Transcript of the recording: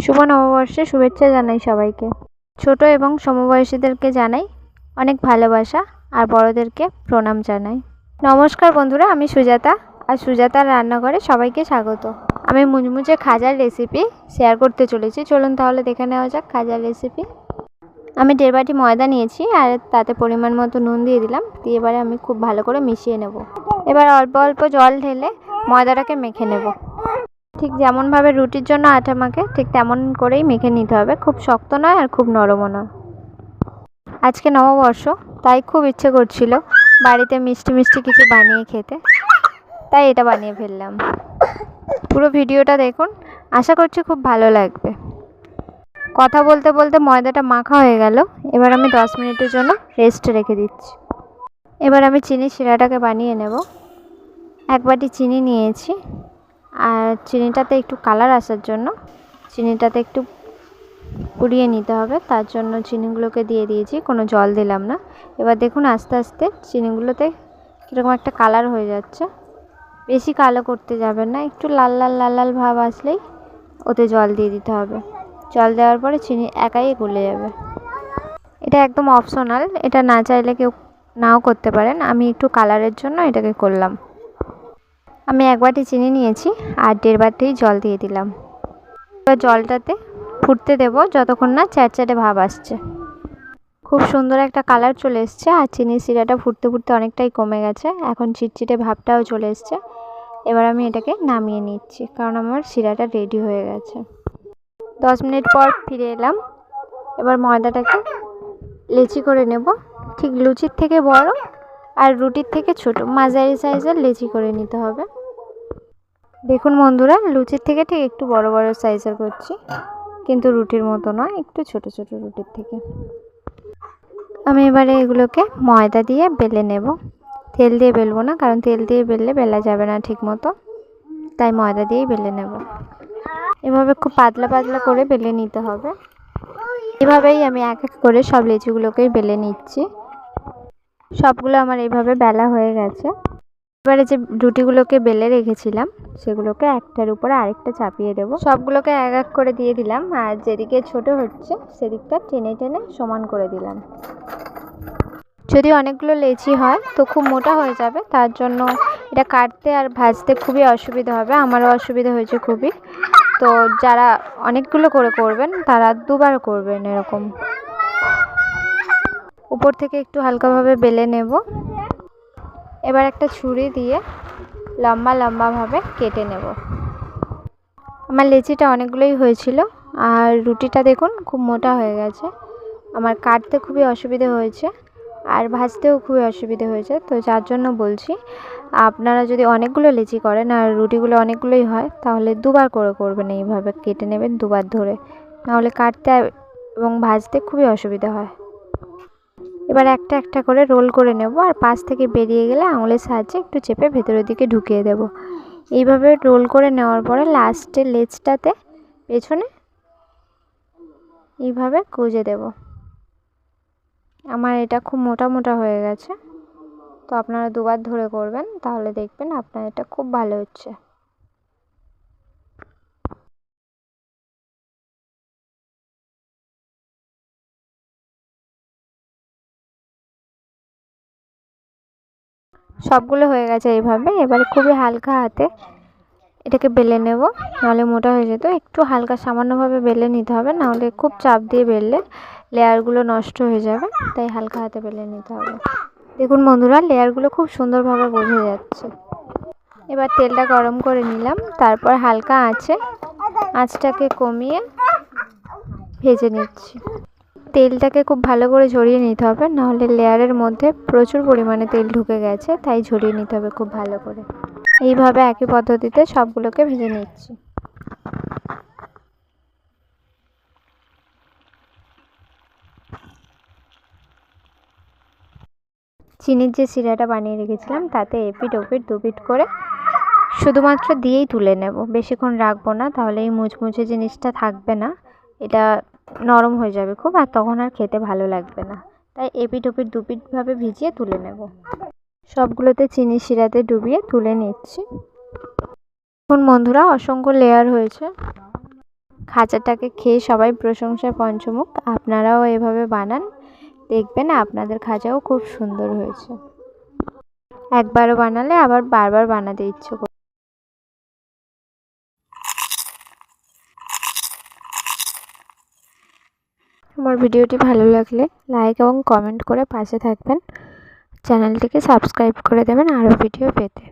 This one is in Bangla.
শুভ নববর্ষে শুভেচ্ছা জানাই সবাইকে। ছোট এবং সমবয়সীদেরকে জানাই অনেক ভালোবাসা আর বড়দেরকে প্রণাম জানাই। নমস্কার বন্ধুরা, আমি সুজাতা আর সুজাতার রান্নাঘরে সবাইকে স্বাগত। আমি মুচমুচে খাজার রেসিপি শেয়ার করতে চলেছি। চলুন তাহলে দেখে নেওয়া যাক খাজার রেসিপি। আমি 1.5 বাটি ময়দা নিয়েছি আর তাতে পরিমাণ মতো নুন দিয়ে দিলাম। দিয়ে এবারে আমি খুব ভালো করে মিশিয়ে নেব। এবার অল্প অল্প জল ঢেলে ময়দাটাকে মেখে নেব। ঠিক যেমনভাবে রুটির জন্য আটা মাখে ঠিক তেমন করেই মেখে নিতে হবে। খুব শক্ত নয় আর খুব নরমও নয়। আজকে নববর্ষ, তাই খুব ইচ্ছে করছিল বাড়িতে মিষ্টি মিষ্টি কিছু বানিয়ে খেতে, তাই এটা বানিয়ে ফেললাম। পুরো ভিডিওটা দেখুন, আশা করছি খুব ভালো লাগবে। কথা বলতে বলতে ময়দাটা মাখা হয়ে গেল। এবার আমি 10 মিনিটের জন্য রেস্টে রেখে দিচ্ছি। এবার আমি চিনির শিরাটাকে বানিয়ে নেব। 1 বাটি চিনি নিয়েছি আর চিনিটাতে একটু কালার আসার জন্য চিনিটাতে একটু পুড়িয়ে নিতে হবে। তার জন্য চিনিগুলোকে দিয়ে দিয়েছি, কোনো জল দিলাম না। এবার দেখুন আস্তে আস্তে চিনিগুলোতে কীরকম একটা কালার হয়ে যাচ্ছে। বেশি কালো করতে যাবেন না, একটু লাল লাল লাল লাল ভাব আসলেই ওতে জল দিয়ে দিতে হবে। জল দেওয়ার পরে চিনি একাই গলে যাবে। এটা একদম অপশনাল, এটা না চাইলে কেউ নাও করতে পারেন। আমি একটু কালারের জন্য এটাকে করলাম। আমি 1 বাটি চিনি নিয়েছি আর 1.5 বাটি জল দিয়ে দিলাম। এবার জলটাতে ফুটতে দেব যতক্ষণ না চ্যাটচ্যাটে ভাব আসছে। খুব সুন্দর একটা কালার চলে এসছে আর চিনির শিরাটা ফুটতে ফুটতে অনেকটাই কমে গেছে। এখন চিটচিটে ভাবটাও চলে এসছে। এবার আমি এটাকে নামিয়ে নিচ্ছি, কারণ আমার শিরাটা রেডি হয়ে গেছে। 10 মিনিট পর ফিরে এলাম। এবার ময়দাটাকে লেচি করে নেব। ঠিক লুচির থেকে বড় আর রুটির থেকে ছোট মাঝারি সাইজের লেচি করে নিতে হবে। দেখুন বন্ধুরা, লুচির থেকে ঠিক একটু বড় বড় সাইজের করছি, কিন্তু রুটির মতো নয়, একটু ছোট ছোট রুটির থেকে। আমি এবারে এগুলোকে ময়দা দিয়ে বেলে নেব। তেল দিয়ে বেলবো না, কারণ তেল দিয়ে বেললে বেলা যাবে না ঠিক মতো, তাই ময়দা দিয়েই বেলে নেব। এভাবে খুব পাতলা পাতলা করে বেলে নিতে হবে। এভাবেই আমি এক এক করে সব লেচিগুলোকেই বেলে নিচ্ছি। সবগুলো আমার এইভাবে বেলা হয়ে গেছে। এবারে যে রুটিগুলোকে বেলে রেখেছিলাম সেগুলোকে একটার উপরে আরেকটা চাপিয়ে দেব। সবগুলোকে এক এক করে দিয়ে দিলাম আর যেদিকে ছোট হচ্ছে সেদিকটা টেনে টেনে সমান করে দিলাম। যদি অনেকগুলো লেচি হয় তো খুব মোটা হয়ে যাবে, তার জন্য এটা কাটতে আর ভাজতে খুবই অসুবিধা হবে। আমারও অসুবিধা হয়েছে খুবই। তো যারা অনেকগুলো করে করবেন তারা দুবার করবেন এরকম। উপর থেকে একটু হালকাভাবে বেলে নেব। এবার একটা ছুরি দিয়ে লম্বা লম্বাভাবে কেটে নেব। আমার লেচিটা অনেকগুলোই হয়েছিল আর রুটিটা দেখুন খুব মোটা হয়ে গেছে। আমার কাটতে খুবই অসুবিধে হয়েছে আর ভাজতেও খুবই অসুবিধে হয়েছে। তো যার জন্য বলছি, আপনারা যদি অনেকগুলো লেচি করেন আর রুটিগুলো অনেকগুলোই হয় তাহলে দুবার করে করবেন। এইভাবে কেটে নেবেন দুবার ধরে, নাহলে কাটতে এবং ভাজতে খুবই অসুবিধা হয়। এবার একটা একটা করে রোল করে নেব আর পাশ থেকে বেরিয়ে গেলে আঙুলের সাহায্যে একটু চেপে ভেতরের দিকে ঢুকিয়ে দেব। এইভাবে রোল করে নেওয়ার পরে লাস্টের লেজটাতে পেছনে এইভাবে গুঁজে দেব। আমার এটা খুব মোটা মোটা হয়ে গেছে, তো আপনারা দুবার ধরে করবেন, তাহলে দেখবেন আপনার এটা খুব ভালো হচ্ছে। সবগুলো হয়ে গেছে এইভাবে। এবারে খুবই হালকা হাতে এটাকে বেলে নেব, নাহলে মোটা হয়ে যেত। একটু হালকা সামান্যভাবে বেলে নিতে হবে, নাহলে খুব চাপ দিয়ে বেললে লেয়ারগুলো নষ্ট হয়ে যাবে, তাই হালকা হাতে বেলে নিতে হবে। দেখুন বন্ধুরা, লেয়ারগুলো খুব সুন্দরভাবে বোঝা যাচ্ছে। এবার তেলটা গরম করে নিলাম, তারপর হালকা আঁচটাকে কমিয়ে ভেজে নিচ্ছি। তেলটাকে খুব ভালো করে ঝরিয়ে নিতে হবে, নাহলে লেয়ারের মধ্যে প্রচুর পরিমাণে তেল ঢুকে গেছে, তাই ঝরিয়ে নিতে হবে খুব ভালো করে। এইভাবে একই পদ্ধতিতে সবগুলোকে ভেজে নিচ্ছি। চিনির যে শিরাটা বানিয়ে রেখেছিলাম তাতে এপিট ওপিট দুপিট করে শুধুমাত্র দিয়েই তুলে নেব। বেশিক্ষণ রাখবো না, তাহলে এই মুচমুচে জিনিসটা থাকবে না, এটা নরম হয়ে যাবে খুব, আর তখন আর খেতে ভালো লাগবে না। তাই এপিট ওপিট দুপিটভাবে ভিজিয়ে তুলে নেব। সবগুলোতে চিনির শিরাতে ডুবিয়ে তুলে নিচ্ছি। এখন বন্ধুরা অসংখ্য লেয়ার হয়েছে। খাজাটাকে খেয়ে সবাই প্রশংসায় পঞ্চমুখ। আপনারাও এভাবে বানান, দেখবেন আপনাদের খাজাও খুব সুন্দর হয়েছে। একবারও বানালে আবার বারবার বানাতে ইচ্ছে করবে। আমার ভিডিওটি ভালো লাগলে লাইক এবং কমেন্ট করে পাশে থাকবেন। চ্যানেলটিকে সাবস্ক্রাইব করে দেবেন আরও ভিডিও পেতে।